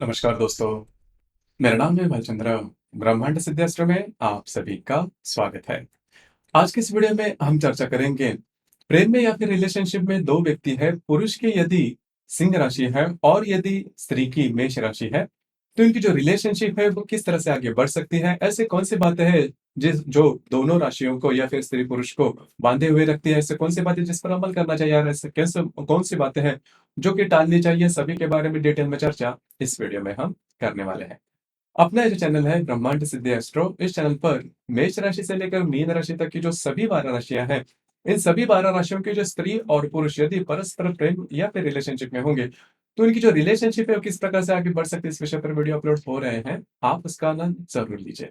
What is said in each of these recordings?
नमस्कार दोस्तों, मेरा नाम है भालचंद्र। ब्रह्मांड सिद्धास्त्र में आप सभी का स्वागत है। आज की इस वीडियो में हम चर्चा करेंगे, प्रेम में या फिर रिलेशनशिप में दो व्यक्ति है, पुरुष की यदि सिंह राशि है और यदि स्त्री की मेष राशि है, तो इनकी जो रिलेशनशिप है वो किस तरह से आगे बढ़ सकती है। ऐसे कौन सी बातें हैं जिस जो दोनों राशियों को या फिर स्त्री पुरुष को बांधे हुए रखती है। ऐसे कौन सी बातें जिस पर अमल करना चाहिए, यार ऐसे कैसे कौन सी बातें हैं जो कि टालनी चाहिए, सभी के बारे में डिटेल में चर्चा इस वीडियो में हम करने वाले हैं। अपना जो चैनल है ब्रह्मांड सिद्धि एस्ट्रो, इस चैनल पर मेष राशि से लेकर मीन राशि तक की जो सभी 12 राशियां हैं, इन सभी 12 राशियों के जो स्त्री और पुरुष यदि परस्पर प्रेम या फिर रिलेशनशिप में होंगे, तो इनकी जो रिलेशनशिप है वो किस प्रकार से आगे बढ़ सकती है, इस विषय पर वीडियो अपलोड हो रहे हैं। आप उसका आनंद जरूर लीजिए।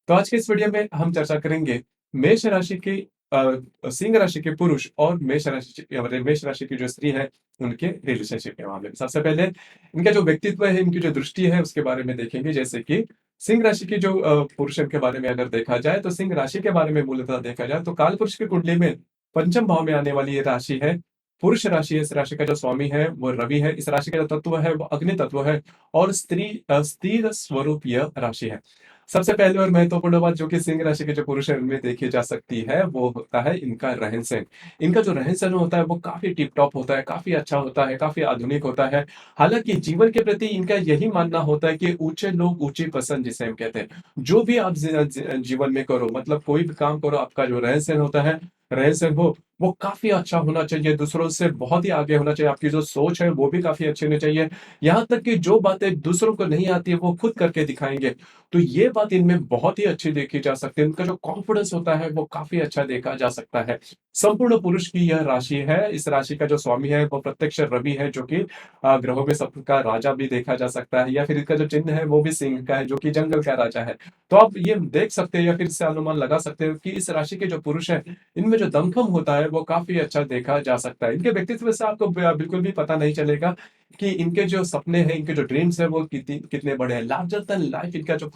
तो आज के इस वीडियो में हम चर्चा करेंगे मेष राशि की सिंह राशि के पुरुष और मेष राशि की जो स्त्री है, उनके रिलेशनशिप के मामले में। सबसे पहले इनका जो व्यक्तित्व है, इनकी जो दृष्टि है, उसके बारे में देखेंगे। जैसे कि सिंह राशि की जो पुरुष के बारे में अगर देखा जाए, तो सिंह राशि के बारे में मूलतः देखा जाए तो काल पुरुष की कुंडली में पंचम भाव में आने वाली ये राशि है, पुरुष राशि है। इस राशि का जो स्वामी है वो रवि है। इस राशि का जो तत्व है वो अग्नि तत्व है और स्थिर स्वरूप यह राशि है। सबसे पहले और महत्वपूर्ण बात जो कि सिंह राशि के जो पुरुष है उनमें देखी जा सकती है, वो होता है इनका रहन सहन। इनका जो रहन सहन होता है वो काफी टिप टॉप होता है, काफी अच्छा होता है, काफी आधुनिक होता है। हालांकि जीवन के प्रति इनका यही मानना होता है कि ऊंचे लोग ऊंची पसंद, जिसे हम कहते हैं। जो भी आप जीवन में करो, मतलब कोई भी काम करो, आपका जो रहन सहन होता है, रहन सहन हो वो काफी अच्छा होना चाहिए, दूसरों से बहुत ही आगे होना चाहिए। आपकी जो सोच है वो भी काफी अच्छी होनी चाहिए। यहाँ तक कि जो बातें दूसरों को नहीं आती है वो खुद करके दिखाएंगे। तो ये बात इनमें बहुत ही अच्छी देखी जा सकती है। इनका जो कॉन्फिडेंस होता है वो काफी अच्छा देखा जा सकता है। संपूर्ण पुरुष की यह राशि है। इस राशि का जो स्वामी है वो प्रत्यक्ष रवि है, जो कि ग्रहों में सबका राजा भी देखा जा सकता है। या फिर इसका जो चिन्ह है वो भी सिंह का है, जो कि जंगल का राजा है। तो आप ये देख सकते हैं या फिर इससे अनुमान लगा सकते हो कि इस राशि के जो पुरुष है, इनमें जो दमखम होता है वो काफी अच्छा देखा जा सकता है। इनके व्यक्तित्व से आपको बिल्कुल भी पता नहीं चलेगा कि इनके जो सपने हैं, इनके जो ड्रीम्स हैं वो कितने बड़े हैं। लार्जर देन लाइफ इनका जो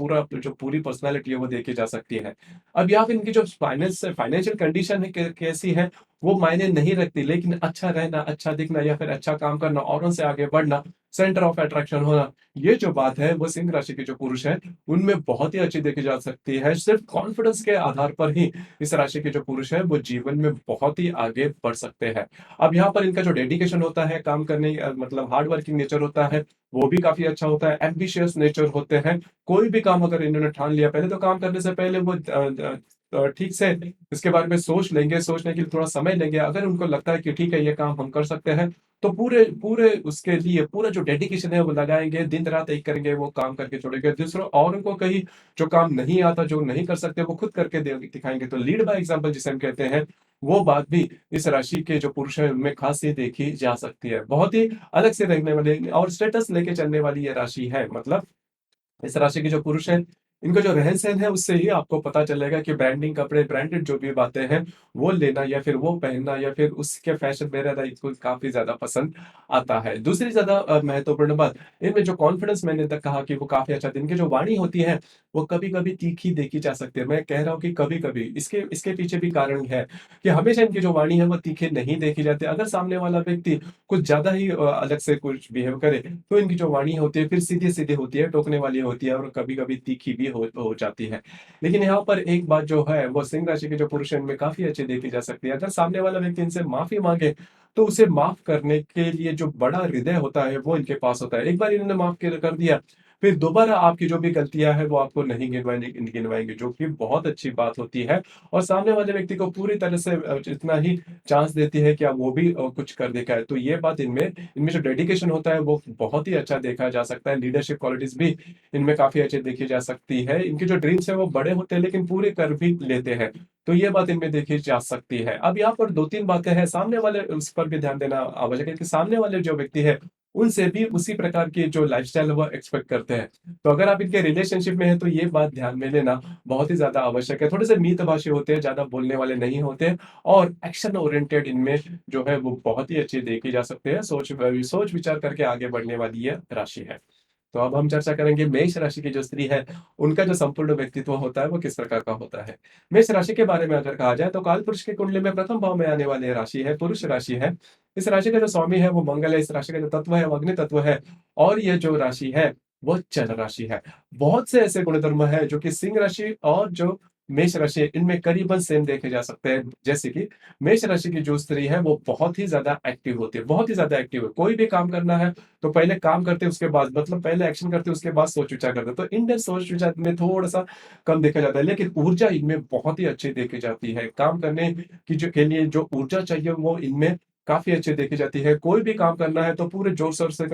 पूरी पर्सनालिटी है वो देखी जा सकती है। अब यहाँ पे इनकी जो फाइनेंशियल कंडीशन है कैसी है, वो मायने नहीं रखती, लेकिन अच्छा रहना, अच्छा दिखना या फिर अच्छा काम करना, औरों से आगे बढ़ना, सेंटर ऑफ अट्रैक्शन होना, ये जो बात है वो सिंह राशि के जो पुरुष हैं उनमें बहुत ही अच्छी देखी जा सकती है। सिर्फ कॉन्फिडेंस के आधार पर ही इस राशि के जो पुरुष है वो जीवन में बहुत ही आगे बढ़ सकते हैं। अब यहाँ पर इनका जो डेडिकेशन होता है, काम करने मतलब हार्ड वर्किंग नेचर होता है, वो भी काफी अच्छा होता है। एम्बिशियस नेचर होते हैं। कोई भी काम अगर इन्होंने ठान लिया, पहले तो काम करने से पहले वो ठीक से इसके बारे में सोच लेंगे, सोचने के लिए थोड़ा समय लेंगे। अगर उनको लगता है कि ठीक है ये काम हम कर सकते हैं, तो पूरे पूरे उसके लिए पूरा जो डेडिकेशन है वो लगाएंगे, दिन रात एक करेंगे, वो काम करके छोड़ेंगे। दूसरों और उनको कहीं जो काम नहीं आता, जो नहीं कर सकते, वो खुद करके दिखाएंगे। तो लीड बाय एग्जाम्पल जिसे हम कहते हैं, वो बात भी इस राशि के जो पुरुष हैं उनमें खास ये देखी जा सकती है। बहुत ही अलग से रहने वाले और स्टेटस लेके चलने वाली ये राशि है। मतलब इस राशि के जो पुरुष हैं, इनका जो रहन-सहन है उससे ही आपको पता चलेगा कि ब्रांडिंग कपड़े, ब्रांडेड जो भी बातें हैं, वो लेना या फिर वो पहनना या फिर उसके फैशन में रहना इनको काफ़ी ज़्यादा पसंद आता है। दूसरी ज़्यादा महत्वपूर्ण बात, इनमें जो कॉन्फिडेंस मैंने तक कहा कि वो काफ़ी अच्छा था। इनकी जो वाणी होती है, वो कभी-कभी तीखी देखी जा सकती है। मैं कह रहा हूँ कि कभी-कभी, इसके इसके पीछे भी कारण है कि हमेशा इनकी जो वाणी है वो तीखे नहीं देखी जाती। अगर सामने वाला व्यक्ति कुछ ज़्यादा ही अलग से कुछ बिहेव करे, तो इनकी जो वाणी होती है फिर सीधी-सीधी होती है, टोकने वाली होती है और कभी-कभी तीखी भी हो जाती है। लेकिन यहाँ पर एक बात जो है वो सिंह राशि के जो पुरुष हैं इनमें काफ़ी अच्छी देखी जा सकती है। अगर सामने वाला व्यक्ति इनसे माफ़ी माँगे, तो उसे माफ़ करने के लिए जो बड़ा हृदय होता है वो इनके पास होता है। एक बार इन्होंने माफ़ कर दिया, फिर दोबारा आपकी जो भी गलतियाँ हैं वो आपको नहीं गिनवाएँगे, जो कि बहुत अच्छी बात होती है। और सामने वाले व्यक्ति को पूरी तरह से जितना ही चांस देती है कि अब वो भी कुछ कर दिखाए। तो ये बात इनमें इनमें जो डेडिकेशन होता है वो बहुत ही अच्छा देखा जा सकता है। लीडरशिप क्वालिटीज़ भी इनमें काफ़ी अच्छी देखी जा सकती है। इनके जो ड्रीम्स हैं वो बड़े होते हैं लेकिन पूरे कर भी लेते हैं। तो ये बात इनमें देखी जा सकती है। अब यहाँ पर 2-3 बातें हैं, सामने वाले उस पर भी ध्यान देना आवश्यक है कि सामने वाले जो व्यक्ति है, उनसे भी उसी प्रकार की जो लाइफ़स्टाइल है वो एक्सपेक्ट करते हैं। तो अगर आप इनके रिलेशनशिप में हैं तो ये बात ध्यान में लेना बहुत ही ज़्यादा आवश्यक है। थोड़े से मितभाषी होते हैं, ज़्यादा बोलने वाले नहीं होते और एक्शन ओरिएंटेड इनमें जो है वो बहुत ही अच्छी देखी जा सकती है। सोच विचार करके आगे बढ़ने वाली ये राशि है। तो अब हम चर्चा करेंगे मेष राशि की जो स्त्री है, उनका जो संपूर्ण व्यक्तित्व होता है वो किस प्रकार का होता है। मेष राशि के बारे में अगर कहा जाए तो कालपुरुष की कुंडली में प्रथम भाव में आने वाली राशि है, पुरुष राशि है। इस राशि का जो स्वामी है वो मंगल है। इस राशि का जो तत्व है वो अग्नि तत्व है और ये जो राशि है वो जल राशि है। बहुत से ऐसे गुणधर्म है जो कि सिंह राशि और जो मेष राशि है, इनमें करीबन सेम देखे जा सकते हैं। जैसे कि मेष राशि की जो स्त्री है वो बहुत ही ज्यादा एक्टिव होती है, बहुत ही ज्यादा एक्टिव है। कोई भी काम करना है तो पहले काम करते हैं, उसके बाद मतलब पहले एक्शन करते हैं, उसके बाद सोच विचार करते हैं। तो इनमें सोच विचार में थोड़ा सा कम देखा जाता है, लेकिन ऊर्जा इनमें बहुत ही अच्छी देखी जाती है। काम करने की जो के लिए जो ऊर्जा चाहिए वो इनमें काफी अच्छी देखी जाती है। कोई भी काम करना है तो पूरे जोर शोर से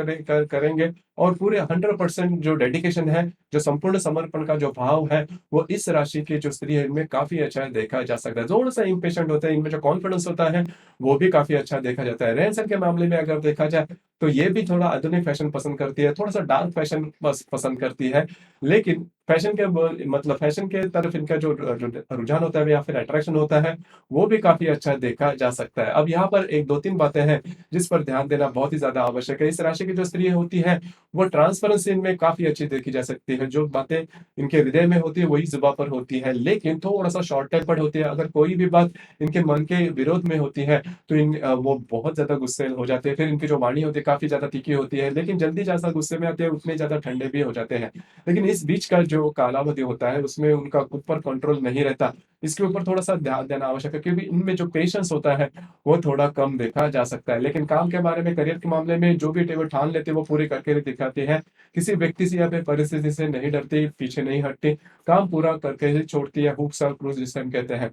करेंगे, और पूरे 100% जो डेडिकेशन है, जो संपूर्ण समर्पण का जो भाव है, वो इस राशि की जो स्त्री है इनमें काफी अच्छा देखा जा सकता है। थोड़ा सा इम्पेशेंट होते हैं, इनमें जो कॉन्फिडेंस होता है वो भी काफी अच्छा देखा जाता है। रहन सहन के मामले में अगर देखा जाए तो ये भी थोड़ा आधुनिक फैशन पसंद करती है, थोड़ा सा डार्क फैशन पसंद करती है। लेकिन फैशन के मतलब फैशन के तरफ इनका जो जो रुझान होता है या फिर अट्रैक्शन होता है, वो भी काफी अच्छा देखा जा सकता है। अब यहाँ पर एक दो तीन बातें हैं जिस पर ध्यान देना बहुत ही ज्यादा आवश्यक है। इस राशि की जो स्त्री होती है वो ट्रांसपेरेंसी इनमें काफी अच्छी देखी जा सकती है। जो बातें इनके हृदय में होती है वही जुबान पर होती है, लेकिन थोड़ा सा शॉर्ट टेम्पर्ड होती है। अगर कोई भी बात इनके मन के विरोध में होती है तो वो बहुत ज्यादा गुस्से हो जाते हैं। फिर इनकी जो वाणी होती है काफी ज्यादा तीखी होती है, लेकिन जल्दी जैसा गुस्से में आते हैं उतने ज्यादा ठंडे भी हो जाते हैं। लेकिन इस बीच का जो कालावधि होता है उसमें उनका खुद पर कंट्रोल नहीं रहता। इसके ऊपर थोड़ा सा ध्यान देना आवश्यक है, क्योंकि इनमें जो पेशेंस होता है वो थोड़ा कम देखा जा सकता है। लेकिन काम के बारे में, करियर के मामले में जो भी टेबल ठान लेते हैं वो पूरे करके दिखाते हैं। किसी व्यक्ति से या फिर परिस्थिति से नहीं डरते, पीछे नहीं हटते, काम पूरा करके ही छोड़ती है। हुक्स और क्रूज जिसे हम कहते हैं,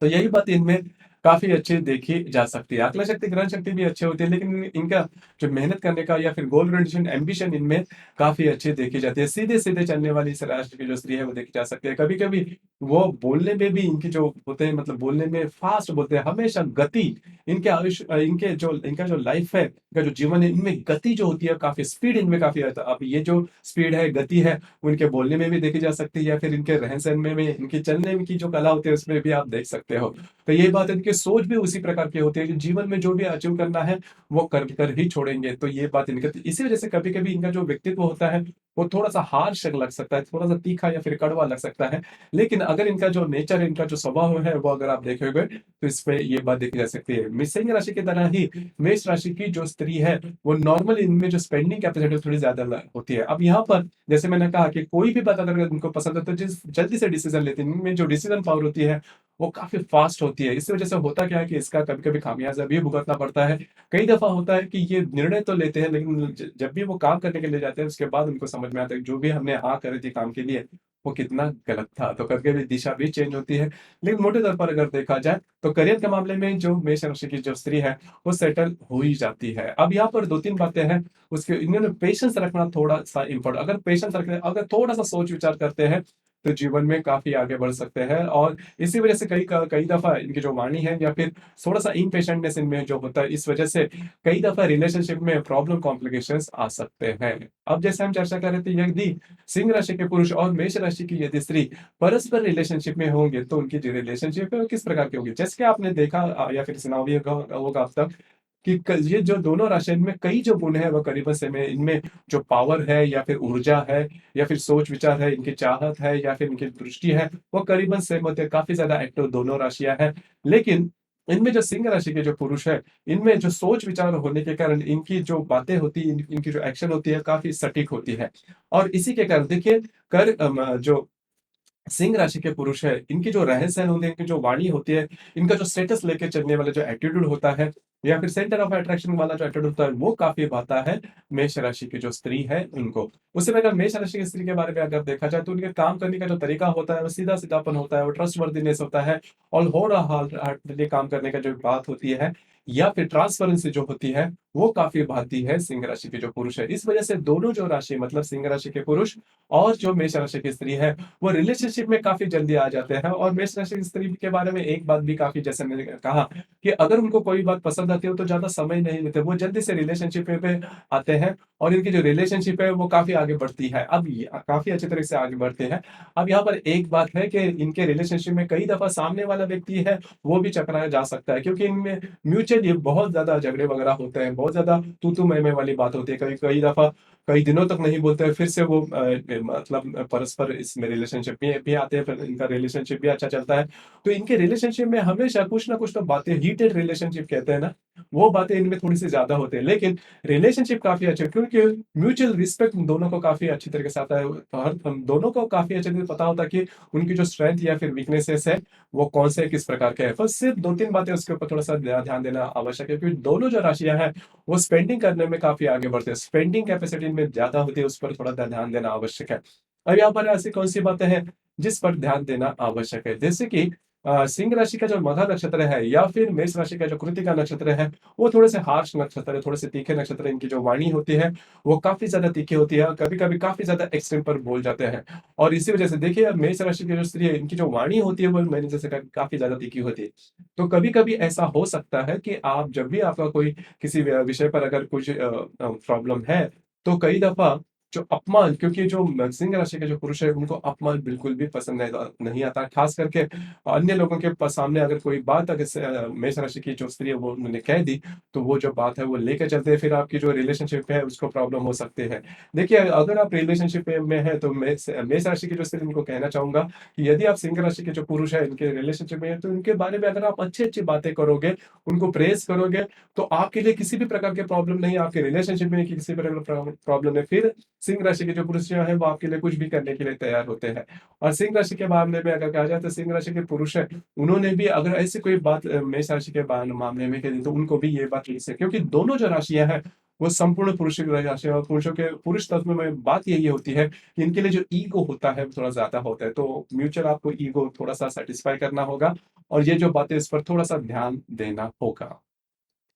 तो यही बात इनमें काफ़ी अच्छी देखी जा सकती है। आकलन शक्ति, ग्रहण शक्ति भी अच्छी होती है, लेकिन इनका जो मेहनत करने का या फिर गोल ओरिएंटेशन, एम्बिशन इनमें काफ़ी अच्छी देखी जाती है। सीधे-सीधे चलने वाली इस राशि की जो स्त्री है वो देखी जा सकती है। कभी-कभी वो बोलने में भी इनकी जो होते हैं, मतलब बोलने में फ़ास्ट बोलते हैं, हमेशा गति इनके आयुष्य इनके जो इनका जो लाइफ़ है, इनका जो जीवन है, इनमें गति जो होती है काफ़ी स्पीड इनमें काफ़ी आता है। अब ये जो स्पीड है, गति है, वो इनके बोलने में भी देखी जा सकती है या फिर इनके रहन-सहन में भी, इनके चलने में की जो कला होती है उसमें भी आप देख सकते हो। तो यही बात है, इनकी सोच भी उसी प्रकार की होती है कि जीवन में जो भी अचीव करना है वो कर ही छोड़ेंगे। तो ये बात इनकी, तो इसी वजह से कभी-कभी इनका जो व्यक्तित्व होता है वो थोड़ा-सा हार्श लग सकता है, थोड़ा-सा तीखा या फिर कड़वा लग सकता है। लेकिन अगर इनका जो नेचर है, इनका जो स्वभाव है, वो अगर आप देखोगे तो इसपे ये बात देखी जा सकती है। सिंह राशि की तरह ही मेष राशि की जो स्त्री है वो नॉर्मली इनमें जो स्पेंडिंग कैपेसिटी थोड़ी ज़्यादा ल होती है। अब यहाँ पर जैसे मैंने कहा कि कोई भी बात अगर इनको पसंद है तो जिस जल्दी से डिसीज़न लेते हैं। इनमें जो डिसीज़न पावर होती है वो काफ़ी फ़ास्ट होती है। इस वज़ह से होता क्या है कि इसका कभी-कभी खामियाज़ा भी भुगतना पड़ता है। कई दफ़ा होता है कि ये निर्णय तो लेते हैं, लेकिन जब भी वो काम करने के लिए जाते हैं उसके बाद उनको समझ में आता है कि जो भी हमने हाँ करी थी काम के लिए वो कितना गलत था। तो कभी-कभी दिशा भी चेंज होती है। लेकिन मोटे तौर पर अगर देखा जाए तो करियर के मामले में जो मेष राशि की जो स्त्री है वो सेटल हो ही जाती है। अब यहाँ पर 2-3 बातें हैं, उसके इन्होंने पेशेंस रखना थोड़ा-सा इम्पोर्टेंट, अगर पेशेंस रखते, अगर थोड़ा-सा सोच विचार करते हैं तो जीवन में काफ़ी आगे बढ़ सकते हैं। और इसी वजह से कई दफ़ा इनकी जो वाणी है या फिर थोड़ा-सा इम्पेशेंटनेस इनमें जो होता है, इस वजह से कई दफ़ा रिलेशनशिप में प्रॉब्लम कॉम्प्लिकेशंस आ सकते हैं। अब जैसे हम चर्चा कर रहे थे, यदि सिंह राशि के पुरुष और मेष राशि की यदि स्त्री परस्पर रिलेशनशिप में होंगे तो उनकी जो रिलेशनशिप है वो किस प्रकार की होगी? जैसे कि आपने देखा या फिर सुना भी होगा होगा अब तक कि ये जो दोनों राशि इनमें कई जो गुण है वो करीबन सेम है। इनमें जो पावर है या फिर ऊर्जा है या फिर सोच विचार है, इनकी चाहत है या फिर इनकी दृष्टि है, वो करीबन सेम होते हैं। काफ़ी ज़्यादा एक्टिव दोनों राशियाँ हैं। लेकिन इनमें जो सिंह राशि के जो पुरुष है, इनमें जो सोच विचार होने के कारण इनकी जो बातें होती हैं, इनकी जो एक्शन होती है काफ़ी सटीक होती है। और इसी के कारण देखिए, जो सिंह राशि के पुरुष है, इनकी जो रहन-सहन होते हैं, इनकी जो वाणी होती है, इनका जो स्टेटस लेके चलने वाला जो एटीट्यूड होता है या फिर सेंटर ऑफ अट्रैक्शन वाला जो एटीट्यूड होता है, वो काफ़ी भाता है मेष राशि की जो स्त्री है उनको। उसी में अगर मेष राशि की स्त्री के बारे में अगर देखा जाए तो उनके काम करने का जो तरीका होता है वो सीधा-सीधापन होता है, वो ट्रस्टवर्दीनेस होता है, और होनहार्टली काम करने का जो बात होती है या फिर ट्रांसपेरेंसी जो होती है, वो काफ़ी भाती है सिंह राशि के जो पुरुष है। इस वजह से दोनों जो राशि, मतलब सिंह राशि के पुरुष और जो मेष राशि की स्त्री है, वो रिलेशनशिप में काफ़ी जल्दी आ जाते हैं। और मेष राशि की स्त्री के बारे में एक बात भी काफ़ी, जैसे मैंने कहा कि अगर उनको कोई बात पसंद आती है तो ज़्यादा समय नहीं लेते, वो जल्दी से रिलेशनशिप में पे आते हैं और इनकी जो रिलेशनशिप है वो काफ़ी आगे बढ़ती है। अब ये काफ़ी अच्छे तरह से आगे बढ़ते हैं। अब यहाँ पर एक बात है कि इनके रिलेशनशिप में कई दफ़ा सामने वाला व्यक्ति है वो भी चकराया जा सकता है, क्योंकि इनमें म्यूचुअली बहुत ज़्यादा झगड़े वगैरह होते हैं, बहुत ज़्यादा तू-तू, मैं-मैं वाली बात होती है। कई कई दफ़ा कई दिनों तक नहीं बोलते हैं, फिर से वो मतलब परस्पर इसमें रिलेशनशिप में भी आते हैं, फिर इनका रिलेशनशिप भी अच्छा चलता है। तो इनके रिलेशनशिप में हमेशा कुछ ना कुछ तो बातें, हीटेड रिलेशनशिप कहते हैं ना, वो बातें इनमें थोड़ी-सी ज़्यादा होती है। लेकिन रिलेशनशिप काफ़ी अच्छे, क्योंकि म्यूचुअल रिस्पेक्ट दोनों को काफ़ी अच्छी तरीके से आता है। और हम दोनों को काफ़ी अच्छे से पता होता है कि उनकी जो स्ट्रेंथ या फिर वीकनेसेस है, वो कौन से किस प्रकार के हैं। बस सिर्फ 2-3 बातें उसके ऊपर थोड़ा-सा ध्यान देना आवश्यक है, क्योंकि दोनों जो राशियाँ हैं, वो स्पेंडिंग करने में काफ़ी आगे बढ़ते हैं। स्पेंडिंग कैपेसिटी इनमें ज़्यादा होती है, उस पर थोड़ा ध्यान देना आवश्यक है। अब यहाँ पर ऐसी कौन-सी बातें हैं, जिस पर ध्यान देना आवश्यक है? जैसे कि सिंह राशि का जो मघा नक्षत्र है या फिर मेष राशि का जो कृत्तिका नक्षत्र है, वो थोड़े-से हार्श नक्षत्र है, थोड़े-से तीखे नक्षत्र है। इनकी जो वाणी होती है, वो काफ़ी ज़्यादा तीखी होती है और कभी-कभी काफ़ी ज़्यादा एक्सट्रीम पर बोल जाते हैं। और इसी वजह से देखिए, मेष राशि की जो स्त्री है, इनकी जो वाणी होती है, वो मैंने जैसे कहा काफ़ी ज़्यादा तीखी होती है। तो कभी-कभी ऐसा हो सकता है कि आप जब भी आपका कोई किसी विषय पर अगर कुछ प्रॉब्लम है, तो कई दफ़ा जो अपमान, क्योंकि जो सिंह राशि के जो पुरुष है, उनको अपमान बिल्कुल भी पसंद नहीं आता। ख़ास करके अन्य लोगों के सामने अगर कोई बात अगर मेष राशि की जो स्त्री है वो उन्होंने कह दी, तो वो जो बात है वो लेके चलते हैं, फिर आपकी जो रिलेशनशिप है उसको प्रॉब्लम हो सकती है। देखिए, अगर आप रिलेशनशिप में हैं, तो मेष राशि की जो स्त्री, इनको कहना चाहूँगा कि यदि आप सिंह राशि के जो पुरुष हैं, इनके रिलेशनशिप में हैं, तो इनके बारे में अगर आप अच्छी-अच्छी बातें करोगे, उनको प्रेज़ करोगे, तो आपके लिए किसी भी प्रकार की प्रॉब्लम नहीं है, आपके रिलेशनशिप में किसी प्रकार की प्रॉब्लम नहीं। फिर सिंह राशि के जो पुरुष जो हैं, वो आपके लिए कुछ भी करने के लिए तैयार होते हैं। और सिंह राशि के मामले में अगर कहा जाए, तो सिंह राशि के पुरुष हैं, उन्होंने भी अगर ऐसी कोई बात मेष राशि के मामले में कही, तो उनको भी ये बात लिखी है, क्योंकि दोनों जो राशियाँ हैं, वो संपूर्ण पुरुष की राशि है और पुरुषों के पुरुष तत्व में बात यही होती है कि इनके लिए जो ईगो होता है, वो थोड़ा ज़्यादा होता है। तो म्यूचुअल आपको ईगो थोड़ा-सा सैटिस्फाई करना होगा और ये जो बातें, इस पर थोड़ा-सा ध्यान देना होगा।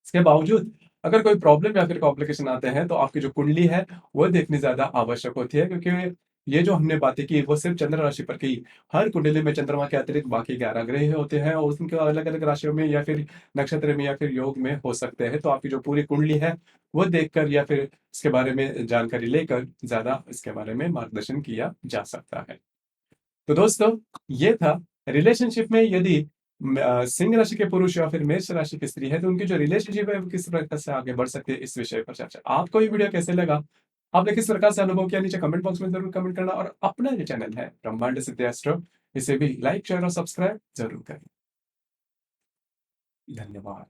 इसके बावजूद अगर कोई प्रॉब्लम या फिर कॉम्प्लिकेशन आते हैं, तो आपकी जो कुंडली है, वो देखनी ज़्यादा आवश्यक होती है, क्योंकि ये जो हमने बातें की, वो सिर्फ़ चंद्र राशि पर की। हर कुंडली में चंद्रमा के अतिरिक्त बाकी 11 ग्रह होते हैं और उनके अलग-अलग राशियों में या फिर नक्षत्र में या फिर योग में हो सकते हैं। तो आपकी जो पूरी कुंडली है, वो देखकर या फिर इसके बारे में जानकारी लेकर ज़्यादा इसके बारे में मार्गदर्शन किया जा सकता है। तो दोस्तों, ये था रिलेशनशिप में यदि सिंह राशि के पुरुष या फिर मेष राशि की स्त्री है, तो उनकी जो रिलेशनशिप है, वो किस प्रकार से आगे बढ़ सकती है, इस विषय पर चर्चा। आपको ये वीडियो कैसे लगा? आपने किस प्रकार से अनुभव किया? नीचे कमेंट बॉक्स में ज़रूर कमेंट करना और अपना जो चैनल है ब्रह्मांड सिद्धि एस्ट्रो, इसे भी लाइक, शेयर और सब्सक्राइब ज़रूर करें। धन्यवाद।